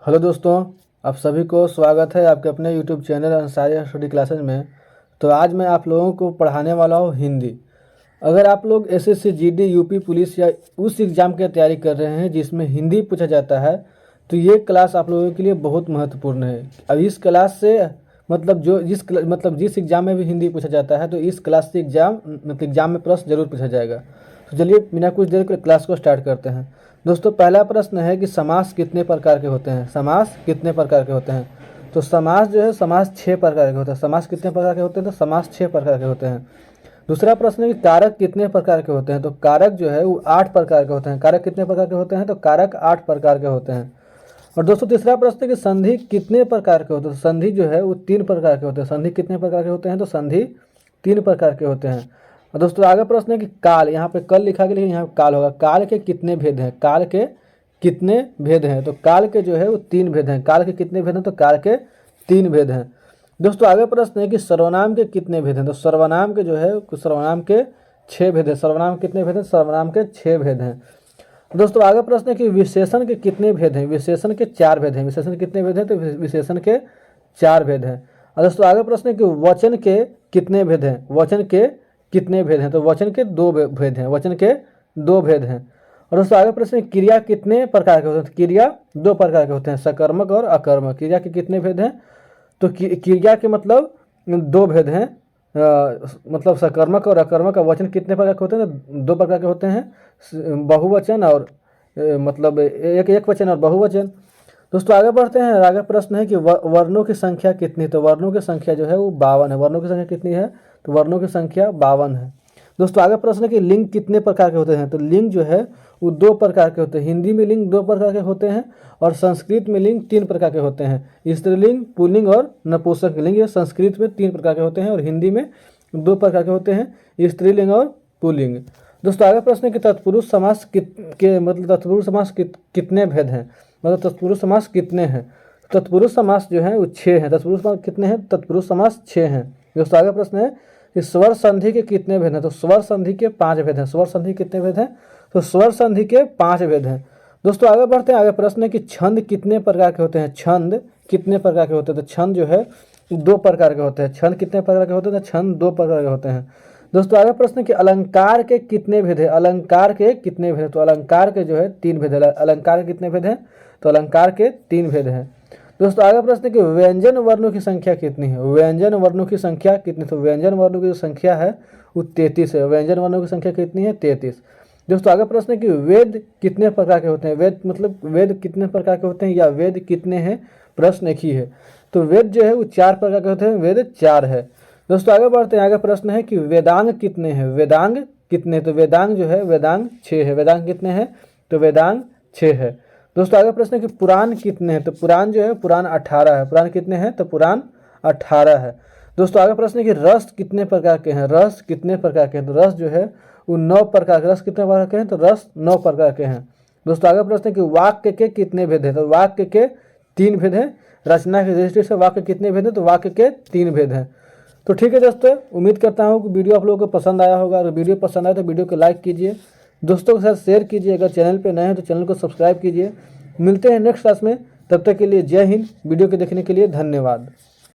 Hello दोस्तों, आप सभी को स्वागत है आपके अपने YouTube channel Ansari study classes में। तो आज मैं आप लोगों को पढ़ाने वाला हूँ हिंदी। अगर आप लोग एसएससी जीडी यूपी पुलिस या उस एग्ज़ाम की तैयारी कर रहे हैं जिसमें हिंदी पूछा जाता है, तो ये क्लास आप लोगों के लिए बहुत महत्वपूर्ण है। अब इस क्लास से जिस एग्ज़ाम में भी हिंदी पूछा जाता है तो इस क्लास से एग्ज़ाम में प्रश्न जरूर पूछा जाएगा। तो चलिए बिना कुछ देर के क्लास को स्टार्ट करते हैं। दोस्तों, पहला प्रश्न है कि समास कितने प्रकार के होते हैं। समास कितने प्रकार के होते हैं? तो समास जो है समास 6 प्रकार के होते हैं। समास कितने प्रकार के होते हैं? तो समास 6 प्रकार के होते हैं। दूसरा प्रश्न है कि कारक कितने प्रकार के होते हैं। तो कारक जो है वो 8 प्रकार के होते हैं। कारक कितने प्रकार के होते हैं? तो कारक 8 प्रकार के होते हैं। और दोस्तों, तीसरा प्रश्न है कि संधि कितने प्रकार के होते हैं। तो संधि जो है वो 3 प्रकार के होते हैं। संधि कितने प्रकार के होते हैं? तो संधि 3 प्रकार के होते हैं। और दोस्तों, आगे प्रश्न है कि काल, यहाँ पे कल लिखा गया लेकिन यहाँ काल होगा। काल के कितने भेद हैं? काल के कितने भेद हैं? तो काल के जो है वो 3 भेद हैं। काल के कितने भेद हैं? तो काल के 3 भेद हैं। दोस्तों, आगे प्रश्न है कि सर्वनाम के कितने भेद हैं। तो सर्वनाम के जो है सर्वनाम के 6 भेद हैं। सर्वनाम कितने भेद हैं? सर्वनाम के 6 भेद हैं। दोस्तों, आगे प्रश्न है कि विशेषण के कितने भेद हैं। विशेषण के 4 भेद हैं। विशेषण के कितने भेद हैं? तो विशेषण के 4 भेद हैं। और दोस्तों, आगे प्रश्न है कि वचन के कितने भेद हैं। वचन के कितने भेद हैं? तो वचन के 2 भेद हैं। वचन के 2 भेद हैं। और दोस्तों, आगे प्रश्न है क्रिया कितने प्रकार के होते हैं। क्रिया 2 प्रकार के होते हैं, सकर्मक और अकर्मक। क्रिया के कितने भेद हैं? तो क्रिया के मतलब 2 भेद हैं। मतलब सकर्मक और अकर्मक का वचन कितने प्रकार के होते हैं? तो 2 प्रकार के होते हैं, बहुवचन और मतलब एक वचन और बहुवचन। दोस्तों, आगे बढ़ते हैं। आगे प्रश्न है कि वर्णों की संख्या कितनी। तो वर्णों की संख्या जो है वो 52 है। वर्णों की संख्या कितनी है? तो वर्णों की संख्या 52 है। दोस्तों, आगे प्रश्न है कि लिंग कितने प्रकार के होते हैं। तो लिंग जो है वो 2 प्रकार के होते हैं। हिंदी में लिंग 2 प्रकार के होते हैं और संस्कृत में लिंग 3 प्रकार के होते हैं। स्त्रीलिंग, पुल्लिंग और नपुंसक लिंग। ये संस्कृत में 3 प्रकार के होते हैं और हिंदी में 2 प्रकार के होते हैं, स्त्रीलिंग और पुल्लिंग। दोस्तों, आगे प्रश्न है कि तत्पुरुष समास तत्पुरुष समास कितने भेद हैं। मतलब तत्पुरुष समास कितने हैं? तत्पुरुष समास जो है वो 6 हैं। तत्पुरुष समास कितने हैं? तत्पुरुष समास 6 हैं। दोस्तों, आगे प्रश्न है कि स्वर संधि के कितने भेद हैं। तो स्वर संधि के 5 भेद हैं। स्वर संधि कितने भेद हैं? तो स्वर संधि के 5 भेद हैं। दोस्तों, आगे बढ़ते हैं। आगे प्रश्न है कि छंद कितने प्रकार के होते हैं। छंद कितने प्रकार के होते हैं? तो छंद जो है 2 प्रकार के होते हैं। छंद कितने प्रकार के होते हैं? तो छंद 2 प्रकार के होते हैं। दोस्तों, आगे प्रश्न है कि अलंकार के कितने भेद हैं। अलंकार के कितने भेद हैं? तो अलंकार के जो है 3 भेद है। अलंकार के कितने भेद हैं? तो अलंकार के 3 भेद हैं। दोस्तों, आगे प्रश्न है कि व्यंजन वर्णों की संख्या कितनी है। व्यंजन वर्णों की संख्या कितनी? तो व्यंजन वर्णों की जो संख्या है वो 33 है। व्यंजन वर्णों की संख्या कितनी है? 33। दोस्तों, आगे प्रश्न है कि वेद कितने प्रकार के होते हैं। वेद कितने प्रकार के होते हैं या वेद कितने हैं? प्रश्न एक ही है। तो वेद जो है वो 4 प्रकार के होते हैं। वेद 4 है। दोस्तों, आगे बढ़ते हैं। आगे प्रश्न है कि वेदांग कितने हैं। वेदांग कितने? तो वेदांग जो है वेदांग 6 है। वेदांग कितने हैं? तो वेदांग 6 है। दोस्तों, आगे प्रश्न है कि पुराण कितने हैं। तो पुराण जो है पुराण 18 है। पुराण कितने हैं? तो पुराण 18 है। दोस्तों, आगे प्रश्न है कि रस कितने प्रकार के हैं। रस कितने प्रकार के हैं? तो रस जो है वो 9 प्रकार के। रस कितने प्रकार के हैं? तो रस 9 प्रकार के हैं। दोस्तों, आगे प्रश्न है कि वाक्य के कितने भेद हैं। तो वाक्य के 3 भेद हैं। रचना की दृष्टि से वाक्य कितने भेद हैं? तो वाक्य के 3 भेद हैं। तो ठीक है दोस्तों, उम्मीद करता हूँ कि वीडियो आप लोगों को पसंद आया होगा। अगर वीडियो पसंद आए तो वीडियो को लाइक कीजिए, दोस्तों के साथ शेयर कीजिए। अगर चैनल पे नए हैं तो चैनल को सब्सक्राइब कीजिए। मिलते हैं नेक्स्ट क्लास में, तब तक के लिए जय हिंद। वीडियो को देखने के लिए धन्यवाद।